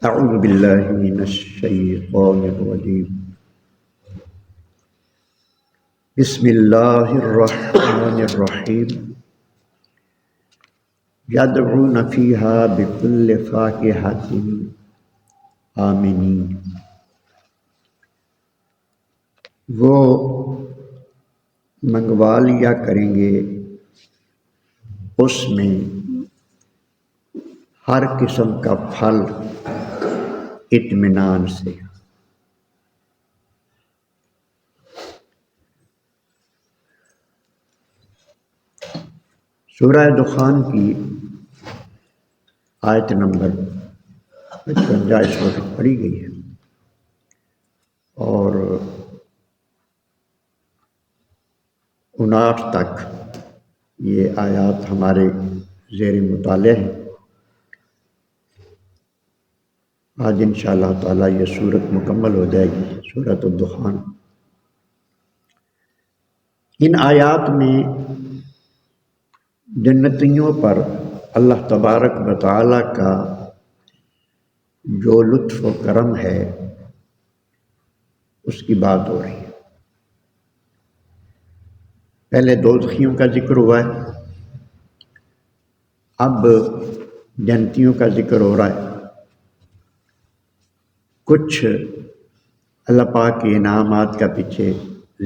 اعوذ باللہ من الشیطان الرجیم بسم اللہ الرحمن الرحیم یدعون فیہا بکل فاکہۃ آمنین۔ وہ منگوا لیا کریں گے اس میں ہر قسم کا پھل اطمینان سے۔ سورہ دخان کی آیت نمبر 55 اس وقت پڑھی گئی ہے، اور 59 تک یہ آیات ہمارے زیر مطالعہ ہیں۔ آج انشاءاللہ تعالیٰ یہ سورت مکمل ہو جائے گی، سورۃ الدخان۔ ان آیات میں جنتیوں پر اللہ تبارک و تعالیٰ کا جو لطف و کرم ہے اس کی بات ہو رہی ہے۔ پہلے دوزخیوں کا ذکر ہوا ہے، اب جنتیوں کا ذکر ہو رہا ہے۔ کچھ اللہ پاک کے انعامات کا پیچھے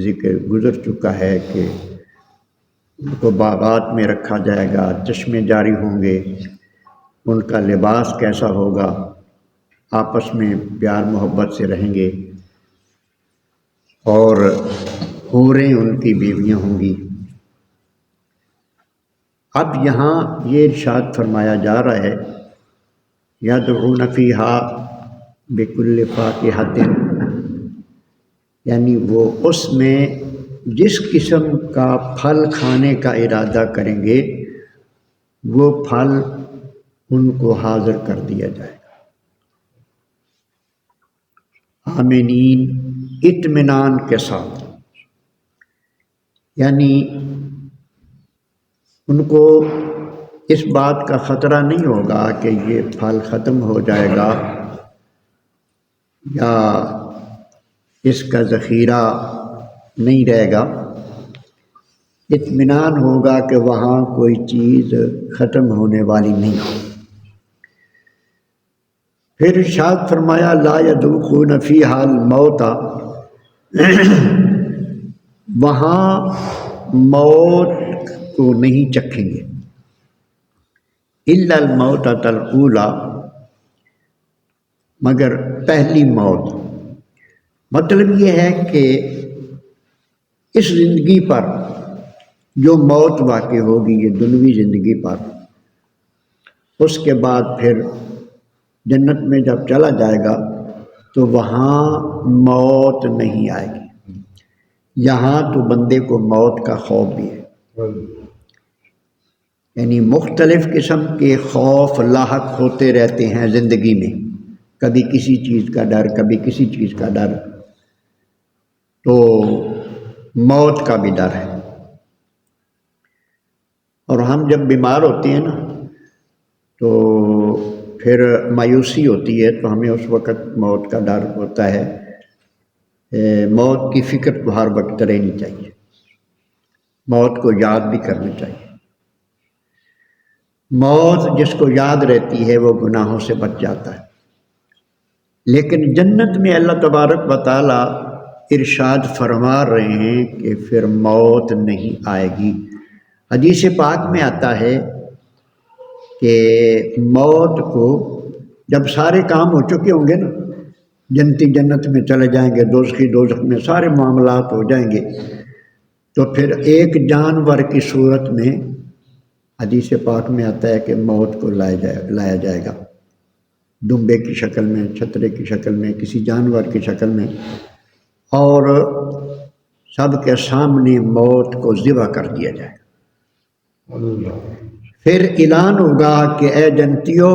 ذکر گزر چکا ہے کہ ان کو باغات میں رکھا جائے گا، چشمے جاری ہوں گے، ان کا لباس کیسا ہوگا، آپس میں پیار محبت سے رہیں گے، اور حوریں ان کی بیویاں ہوں گی۔ اب یہاں یہ ارشاد فرمایا جا رہا ہے یدعون فیہا بکل فاکہۃ، یعنی وہ اس میں جس قسم کا پھل کھانے کا ارادہ کریں گے وہ پھل ان کو حاضر کر دیا جائے گا۔ آمنین، اطمینان کے ساتھ، یعنی ان کو اس بات کا خطرہ نہیں ہوگا کہ یہ پھل ختم ہو جائے گا یا اس کا ذخیرہ نہیں رہے گا۔ اطمینان ہوگا کہ وہاں کوئی چیز ختم ہونے والی نہیں ہو۔ پھر ارشاد فرمایا لا یذوقون فیہا الموت، وہاں موت کو نہیں چکھیں گے، الا الموتۃ الاولی، مگر پہلی موت۔ مطلب یہ ہے کہ اس زندگی پر جو موت واقع ہوگی، یہ دنیوی زندگی پر، اس کے بعد پھر جنت میں جب چلا جائے گا تو وہاں موت نہیں آئے گی۔ یہاں تو بندے کو موت کا خوف بھی ہے، یعنی مختلف قسم کے خوف لاحق ہوتے رہتے ہیں زندگی میں، کبھی کسی چیز کا ڈر، کبھی کسی چیز کا ڈر، تو موت کا بھی ڈر ہے۔ اور ہم جب بیمار ہوتے ہیں نا تو پھر مایوسی ہوتی ہے، تو ہمیں اس وقت موت کا ڈر ہوتا ہے۔ موت کی فکر تو ہر وقت رہنی چاہیے، موت کو یاد بھی کرنا چاہیے۔ موت جس کو یاد رہتی ہے وہ گناہوں سے بچ جاتا ہے۔ لیکن جنت میں اللہ تبارک و تعالیٰ ارشاد فرما رہے ہیں کہ پھر موت نہیں آئے گی۔ حدیث پاک میں آتا ہے کہ موت کو جب سارے کام ہو چکے ہوں گے نا، جنتی جنت میں چلے جائیں گے، دوزخی دوزخ میں، سارے معاملات ہو جائیں گے، تو پھر ایک جانور کی صورت میں حدیث پاک میں آتا ہے کہ موت کو لایا جائے گا، دمبے کی شکل میں، چھترے کی شکل میں، کسی جانور کی شکل میں، اور سب کے سامنے موت کو ذبح کر دیا جائے گا۔ پھر اعلان ہوگا کہ اے جنتیوں،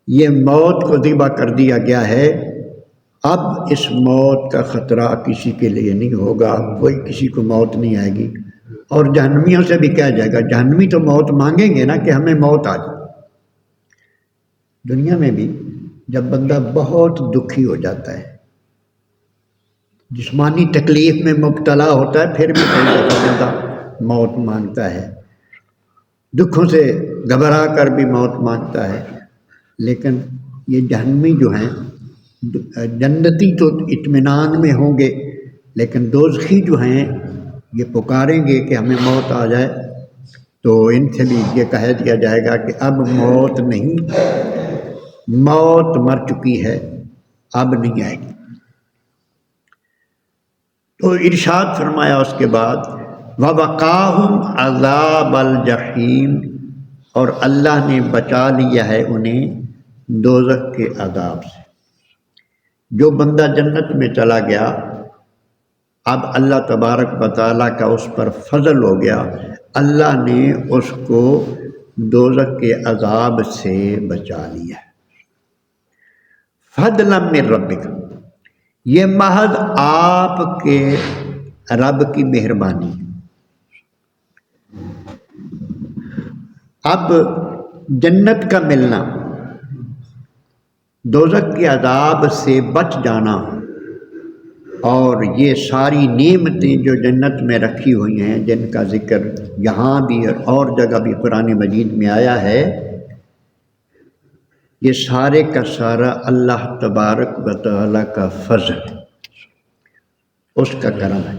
یہ موت کو ذبح کر دیا گیا ہے، اب اس موت کا خطرہ کسی کے لیے نہیں ہوگا، کوئی کسی کو موت نہیں آئے گی۔ اور جہنمیوں سے بھی کہا جائے گا، جہنمی تو موت مانگیں گے نا کہ ہمیں موت آ جائے، دنیا میں بھی جب بندہ بہت دکھی ہو جاتا ہے، جسمانی تکلیف میں مبتلا ہوتا ہے، پھر بھی کئی دفعہ بندہ موت مانگتا ہے، دکھوں سے گھبرا کر بھی موت مانگتا ہے. لیکن یہ جہنمی جو ہیں، جنتی تو اطمینان میں ہوں گے، لیکن دوزخی جو ہیں یہ پکاریں گے کہ ہمیں موت آ جائے، تو ان سے بھی یہ کہہ دیا جائے گا کہ اب موت نہیں، موت مر چکی ہے، اب نہیں آئے گی. تو ارشاد فرمایا اس کے بعد وَوَقَاهُمْ عَذَابَ الْجَحِيمِ، اور اللہ نے بچا لیا ہے انہیں دوزخ کے عذاب سے. جو بندہ جنت میں چلا گیا، اب اللہ تبارک و تعالیٰ کا اس پر فضل ہو گیا، اللہ نے اس کو دوزخ کے عذاب سے بچا لیا. فضلا من ربک، یہ محض آپ کے رب کی مہربانی. اب جنت کا ملنا، دوزخ کے عذاب سے بچ جانا، اور یہ ساری نعمتیں جو جنت میں رکھی ہوئی ہیں، جن کا ذکر یہاں بھی اور جگہ بھی قرآن مجید میں آیا ہے، یہ سارے کا سارا اللہ تبارک و تعالیٰ کا فضل، اس کا کرم ہے.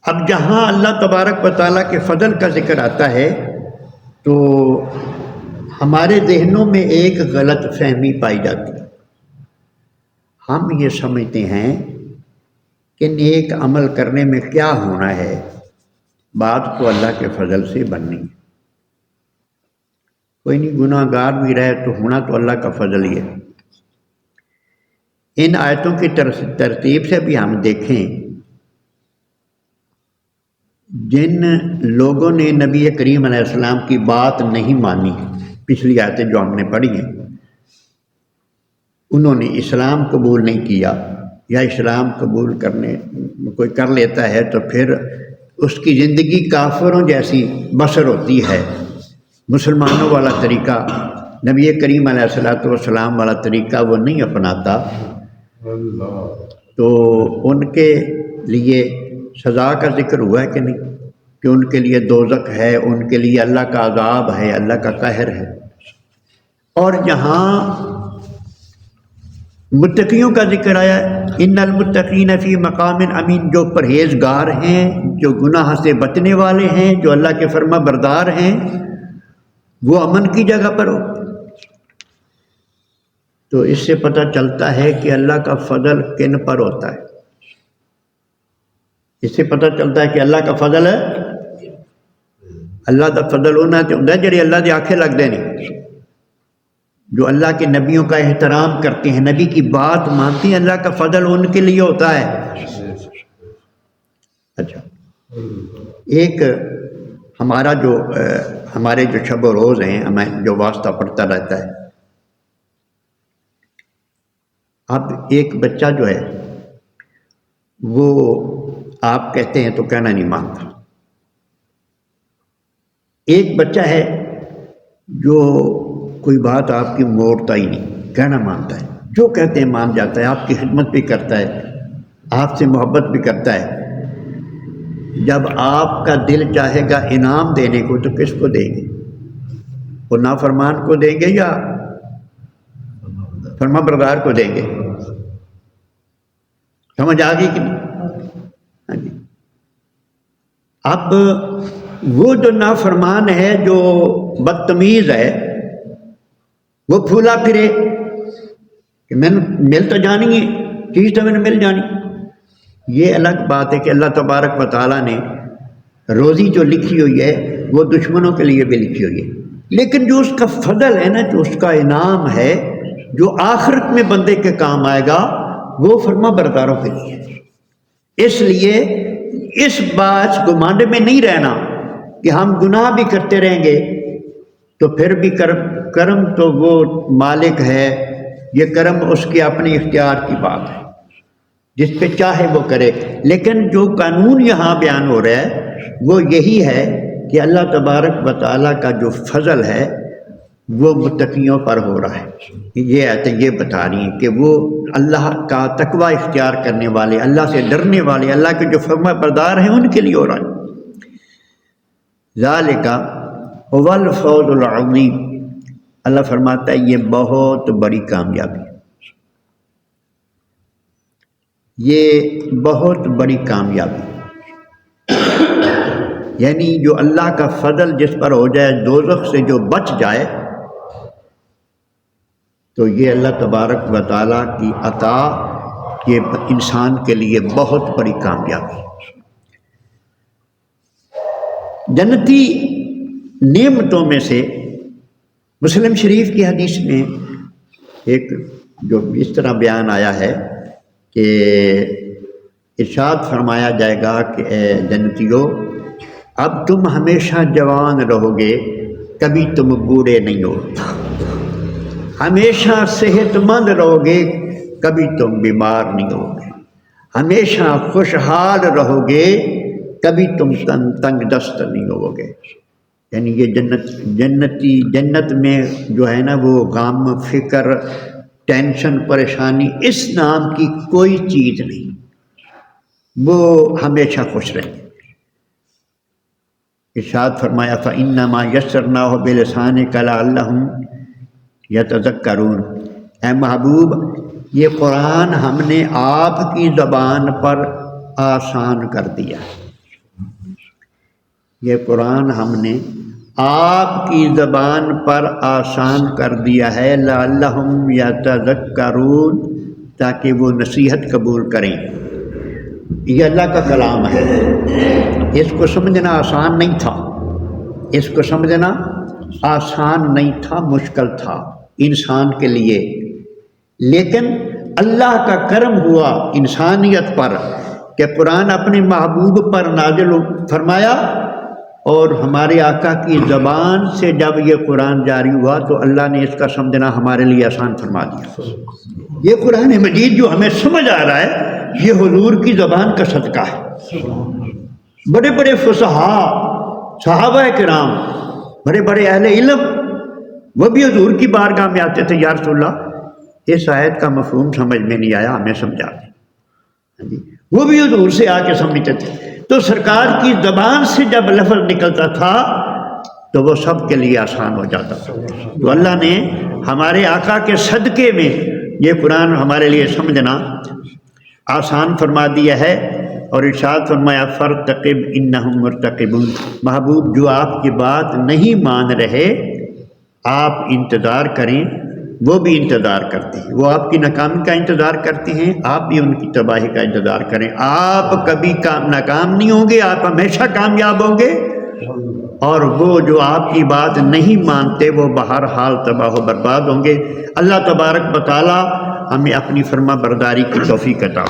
اب جہاں اللہ تبارک و تعالیٰ کے فضل کا ذکر آتا ہے تو ہمارے ذہنوں میں ایک غلط فہمی پائی جاتی ہے. ہم یہ سمجھتے ہیں کہ نیک عمل کرنے میں کیا ہونا ہے، بات تو اللہ کے فضل سے بننی ہے. کوئی نہیں، گناہ گار بھی رہے تو ہونا تو اللہ کا فضل ہی ہے. ان آیتوں کی ترتیب سے بھی ہم دیکھیں، جن لوگوں نے نبی کریم علیہ السلام کی بات نہیں مانی، پچھلی آیتیں جو ہم نے پڑھی ہیں، انہوں نے اسلام قبول نہیں کیا، یا اسلام قبول کرنے کوئی کر لیتا ہے تو پھر اس کی زندگی کافروں جیسی بسر ہوتی ہے. مسلمانوں والا طریقہ، نبی کریم علیہ السلام والا طریقہ وہ نہیں اپناتا، تو ان کے لیے سزا کا ذکر ہوا ہے کہ نہیں، کہ ان کے لیے دوزخ ہے، ان کے لیے اللہ کا عذاب ہے، اللہ کا قہر ہے. اور یہاں متقیوں کا ذکر آیا ہے، ان المتقین فی مقام امین، جو پرہیزگار ہیں، جو گناہ سے بچنے والے ہیں، جو اللہ کے فرما بردار ہیں، وہ امن کی جگہ پر ہو. تو اس سے پتہ چلتا ہے کہ اللہ کا فضل کن پر ہوتا ہے. اس سے پتہ چلتا ہے کہ اللہ کا فضل ہے، اللہ کا فضل ہونا چاہتا ہے جڑے اللہ کی آنکھیں لگتے نہیں، جو اللہ کے نبیوں کا احترام کرتے ہیں، نبی کی بات مانتے ہیں، اللہ کا فضل ان کے لیے ہوتا ہے. اچھا، ایک ہمارے جو شب و روز ہیں، ہمیں جو واسطہ پڑتا رہتا ہے. اب ایک بچہ جو ہے وہ آپ کہتے ہیں تو کہنا نہیں مانتا. ایک بچہ ہے جو کوئی بات آپ کی موڑتا ہی نہیں، کہنا مانتا ہے، جو کہتے ہیں مان جاتا ہے، آپ کی خدمت بھی کرتا ہے، آپ سے محبت بھی کرتا ہے. جب آپ کا دل چاہے گا انعام دینے کو تو کس کو دیں گے؟ وہ نافرمان کو دیں گے یا فرما بردار کو دیں گے؟ سمجھ آ گئی کہ نہیں؟ ہاں جی. اب وہ جو نافرمان ہے، جو بدتمیز ہے، وہ پھولا پھرے کہ میں مل تو جانی ہے، چیز تو میں نے مل جانی. یہ الگ بات ہے کہ اللہ تبارک و تعالیٰ نے روزی جو لکھی ہوئی ہے وہ دشمنوں کے لیے بھی لکھی ہوئی ہے، لیکن جو اس کا فضل ہے نا، جو اس کا انعام ہے، جو آخرت میں بندے کے کام آئے گا، وہ فرما برداروں کے لیے ہے. اس لیے اس بات گمانڈ میں نہیں رہنا کہ ہم گناہ بھی کرتے رہیں گے تو پھر بھی کرم تو وہ مالک ہے، یہ کرم اس کے اپنے اختیار کی بات ہے، جس پہ چاہے وہ کرے. لیکن جو قانون یہاں بیان ہو رہا ہے وہ یہی ہے کہ اللہ تبارک و تعالیٰ کا جو فضل ہے وہ متقیوں پر ہو رہا ہے۔ یہ آیتیں یہ بتا رہی ہیں کہ وہ اللہ کا تقوی اختیار کرنے والے، اللہ سے ڈرنے والے، اللہ کے جو فرما بردار ہیں ان کے لیے ہو رہا ہے۔ ذالک هو الفوز العظیم، اللہ فرماتا ہے یہ بہت بڑی کامیابی، یہ بہت بڑی کامیابی، یعنی جو اللہ کا فضل جس پر ہو جائے، دوزخ سے جو بچ جائے، تو یہ اللہ تبارک و تعالیٰ کی عطا یہ انسان کے لیے بہت بڑی کامیابی۔ جنتی نعمتوں میں سے مسلم شریف کی حدیث میں ایک جو اس طرح بیان آیا ہے کہ ارشاد فرمایا جائے گا کہ اے جنتیو، اب تم ہمیشہ جوان رہو گے، کبھی تم بوڑھے نہیں ہو، ہمیشہ صحت مند رہو گے، کبھی تم بیمار نہیں ہوگے، ہمیشہ خوشحال رہو گے، کبھی تم تنگ دست نہیں ہوگے۔ یعنی یہ جنت میں جو ہے نا وہ غم، فکر، ٹینشن، پریشانی اس نام کی کوئی چیز نہیں، وہ ہمیشہ خوش رہیں گے۔ ارشاد فرمایا فَإِنَّمَا يَسَّرْنَاهُ بِلِسَانِكَ لَعَلَّهُمْ يَتَذَكَّرُونَ، اے محبوب یہ قرآن ہم نے آپ کی زبان پر آسان کر دیا، یہ قرآن ہم نے آپ کی زبان پر آسان کر دیا ہے، لعلہم یتذکرون، تاکہ وہ نصیحت قبول کریں۔ یہ اللہ کا کلام ہے، اس کو سمجھنا آسان نہیں تھا، اس کو سمجھنا آسان نہیں تھا، مشکل تھا انسان کے لیے، لیکن اللہ کا کرم ہوا انسانیت پر کہ قرآن اپنے محبوب پر نازل فرمایا، اور ہمارے آقا کی زبان سے جب یہ قرآن جاری ہوا تو اللہ نے اس کا سمجھنا ہمارے لیے آسان فرما دیا۔ یہ قرآن مجید جو ہمیں سمجھ آ رہا ہے، یہ حضور کی زبان کا صدقہ ہے۔ بڑے بڑے فصحاء، صحابہ کرام، بڑے بڑے اہل علم، وہ بھی حضور کی بارگاہ میں آتے تھے، یا رسول اللہ اس آیت کا مفہوم سمجھ میں نہیں آیا، ہمیں سمجھا دیں۔ وہ بھی حضور سے آ کے سمجھتے تھے، تو سرکار کی زبان سے جب لفظ نکلتا تھا تو وہ سب کے لیے آسان ہو جاتا تھا۔ تو اللہ نے ہمارے آقا کے صدقے میں یہ قرآن ہمارے لیے سمجھنا آسان فرما دیا ہے، اور ارشاد فرمایا فارتقب انہم مرتقبون، محبوب جو آپ کی بات نہیں مان رہے آپ انتظار کریں، وہ بھی انتظار کرتے ہیں، وہ آپ کی ناکامی کا انتظار کرتے ہیں، آپ بھی ان کی تباہی کا انتظار کریں۔ آپ کبھی ناکام نہیں ہوں گے، آپ ہمیشہ کامیاب ہوں گے، اور وہ جو آپ کی بات نہیں مانتے وہ بہرحال تباہ و برباد ہوں گے۔ اللہ تبارک و تعالی ہمیں اپنی فرما برداری کی توفیق عطا